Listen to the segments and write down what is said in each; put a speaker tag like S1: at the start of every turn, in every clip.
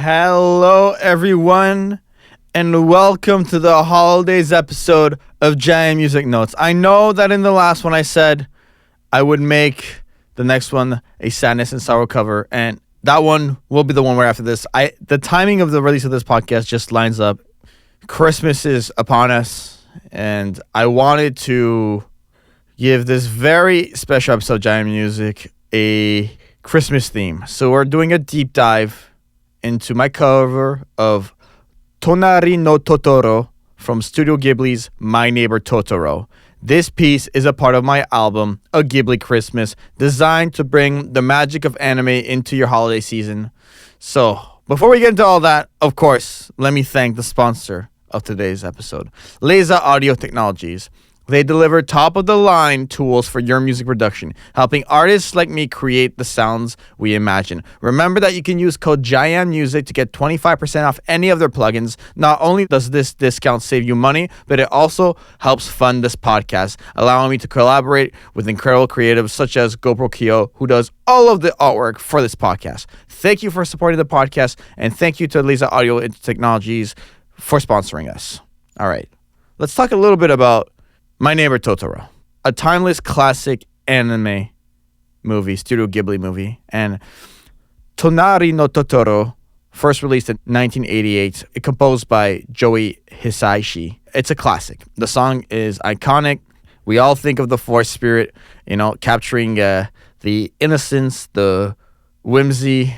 S1: Hello, everyone, and welcome to the holidays episode of JaianMusic Notes. I know that in the last one I said I would make the next one a sadness and sorrow cover, and that one will be the one right after this. The timing of the release of this podcast just lines up. Christmas is upon us, and I wanted to give this very special episode of JaianMusic a Christmas theme. So we're doing a deep dive into my cover of Tonari no Totoro from Studio Ghibli's My Neighbor Totoro. This piece is a part of my album, A Ghibli Christmas, designed to bring the magic of anime into your holiday season. So, before we get into all that, of course, let me thank the sponsor of today's episode, Laser Audio Technologies. They deliver top-of-the-line tools for your music production, helping artists like me create the sounds we imagine. Remember that you can use code JaianMusic to get 25% off any of their plugins. Not only does this discount save you money, but it also helps fund this podcast, allowing me to collaborate with incredible creatives such as GoPro Kyo, who does all of the artwork for this podcast. Thank you for supporting the podcast, and thank you to Laser Audio Technologies for sponsoring us. All right, let's talk a little bit about My Neighbor Totoro, a timeless classic anime movie, Studio Ghibli movie, and Tonari no Totoro, first released in 1988, composed by Joey Hisaishi. It's a classic. The song is iconic. We all think of the forest spirit, capturing the innocence, the whimsy,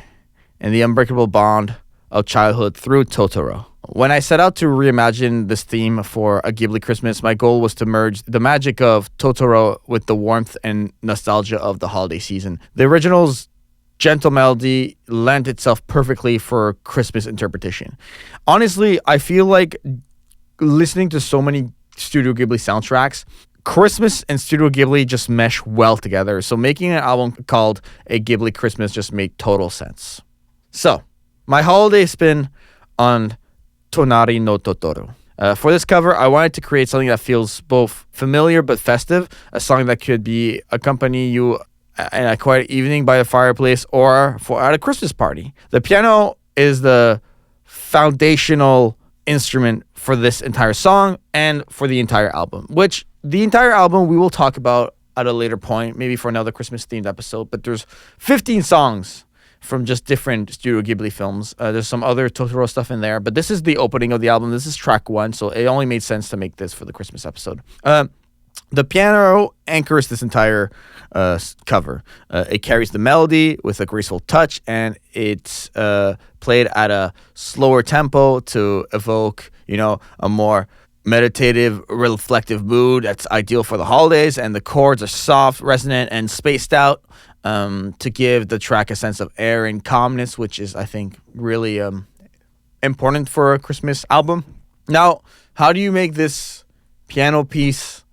S1: and the unbreakable bond of childhood through Totoro. When I set out to reimagine this theme for A Ghibli Christmas, my goal was to merge the magic of Totoro with the warmth and nostalgia of the holiday season. The original's gentle melody lent itself perfectly for Christmas interpretation. Honestly, I feel like listening to so many Studio Ghibli soundtracks, Christmas and Studio Ghibli just mesh well together. So making an album called A Ghibli Christmas just made total sense. So, my holiday spin on Tonari no Totoro. For this cover, I wanted to create something that feels both familiar but festive, a song that could be accompany you in a quiet evening by a fireplace or at a Christmas party. The piano is the foundational instrument for this entire song and for the entire album, which the entire album we will talk about at a later point, maybe for another Christmas-themed episode, but there's 15 songs from just different Studio Ghibli films. There's some other Totoro stuff in there, but this is the opening of the album. This is track 1, so it only made sense to make this for the Christmas episode. The piano anchors this entire cover. It carries the melody with a graceful touch, and it's played at a slower tempo to evoke, a more meditative, reflective mood that's ideal for the holidays, and the chords are soft, resonant, and spaced out to give the track a sense of air and calmness, which is, I think, really important for a Christmas album. Now, how do you make this piano piece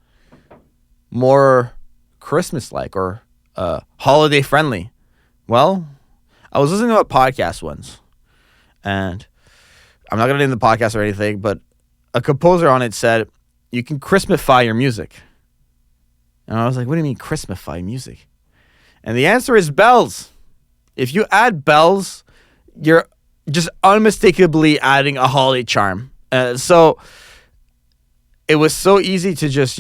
S1: more Christmas-like or holiday-friendly? Well, I was listening to a podcast once, and I'm not going to name the podcast or anything, but a composer on it said, you can Christmify your music. And I was like, what do you mean Christmify music? And the answer is bells. If you add bells, you're just unmistakably adding a holiday charm. So it was so easy to just,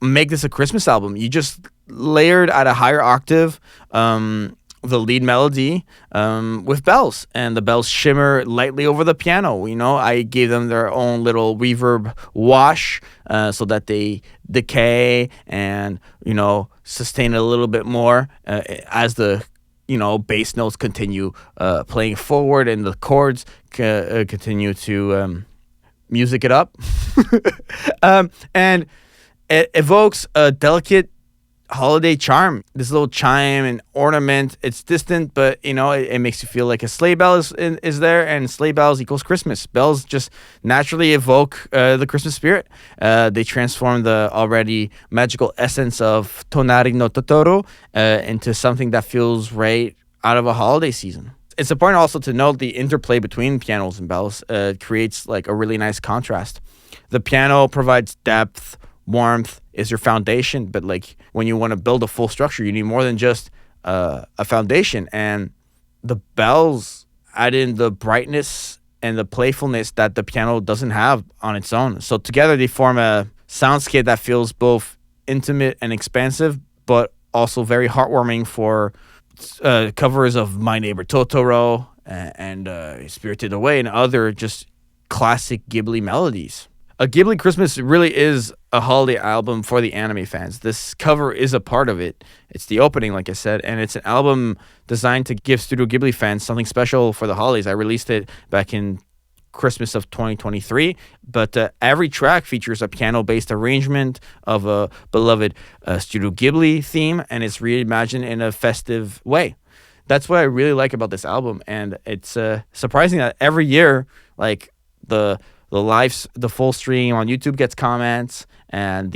S1: make this a Christmas album. You just layered at a higher octave the lead melody with bells, and the bells shimmer lightly over the piano. I gave them their own little reverb wash so that they decay and sustain a little bit more as the bass notes continue playing forward and the chords continue to music it up. And it evokes a delicate holiday charm. This little chime and ornament, it's distant, but it makes you feel like a sleigh bell is there, and sleigh bells equals Christmas. Bells just naturally evoke the Christmas spirit. They transform the already magical essence of Tonari no Totoro into something that feels right out of a holiday season. It's important also to note the interplay between pianos and bells creates like a really nice contrast. The piano provides depth, warmth, is your foundation, but like when you want to build a full structure, you need more than just a foundation. And the bells add in the brightness and the playfulness that the piano doesn't have on its own. So together they form a soundscape that feels both intimate and expansive, but also very heartwarming for covers of My Neighbor Totoro and Spirited Away and other just classic Ghibli melodies. A Ghibli Christmas really is a holiday album for the anime fans. This cover is a part of it. It's the opening, like I said, and it's an album designed to give Studio Ghibli fans something special for the holidays. I released it back in Christmas of 2023, but every track features a piano-based arrangement of a beloved Studio Ghibli theme, and it's reimagined in a festive way. That's what I really like about this album, and it's surprising that every year, like the full stream on YouTube gets comments, and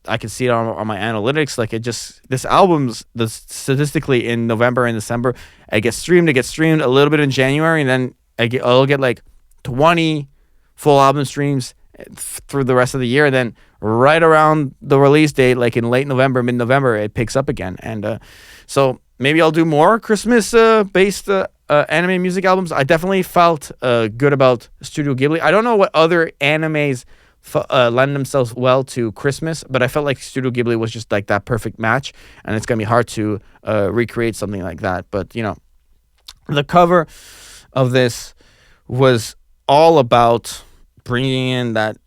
S1: I can see it on my analytics. Like this album's statistically in November and December, it gets streamed a little bit in January, and then I'll get like 20 full album streams through the rest of the year. And then right around the release date, like in late November, mid-November, it picks up again. And so maybe I'll do more Christmas based anime music albums. I definitely felt good about Studio Ghibli. I don't know what other animes lend themselves well to Christmas, but I felt like Studio Ghibli was just like that perfect match, and it's gonna be hard to recreate something like that. But the cover of this was all about bringing in that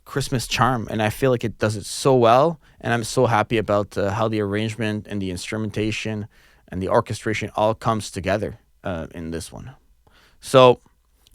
S1: Christmas charm, and I feel like it does it so well, and I'm so happy about how the arrangement and the instrumentation and the orchestration all comes together in this one. So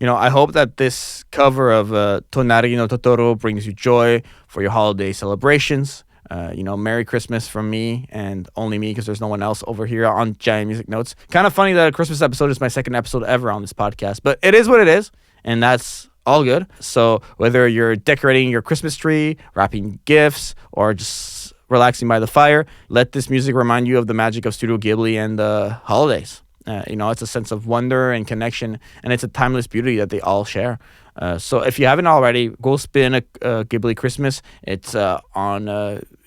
S1: I hope that this cover of Tonari no Totoro brings you joy for your holiday celebrations. Merry Christmas from me, and only me, because there's no one else over here on JaianMusic Notes. Kind of funny that a Christmas episode is my second episode ever on this podcast, but it is what it is, and that's all good. So whether you're decorating your Christmas tree, wrapping gifts, or just relaxing by the fire, let this music remind you of the magic of Studio Ghibli and the holidays. It's a sense of wonder and connection, and it's a timeless beauty that they all share. So if you haven't already, go spin a Ghibli Christmas. It's on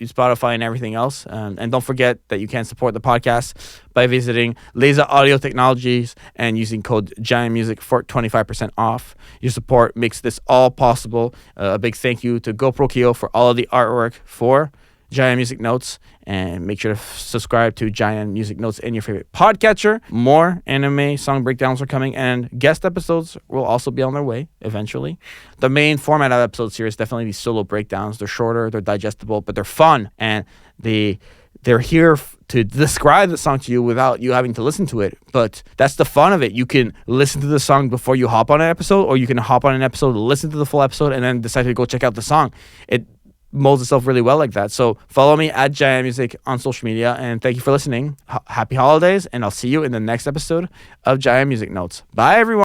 S1: Spotify and everything else. And don't forget that you can support the podcast by visiting Laser Audio Technologies and using code JaianMusic for 25% off. Your support makes this all possible. A big thank you to GoPro Kyo for all of the artwork for JaianMusic Notes, and make sure to subscribe to JaianMusic Notes in your favorite podcatcher. More anime song breakdowns are coming, and guest episodes will also be on their way eventually. The main format of episodes here is definitely these solo breakdowns. They're shorter, they're digestible, but they're fun, and they're here to describe the song to you without you having to listen to it. But that's the fun of it. You can listen to the song before you hop on an episode, or you can hop on an episode, listen to the full episode, and then decide to go check out the song. It molds itself really well like that. So follow me at JaianMusic on social media, and thank you for listening. Happy holidays, and I'll see you in the next episode of JaianMusic Notes. Bye, everyone.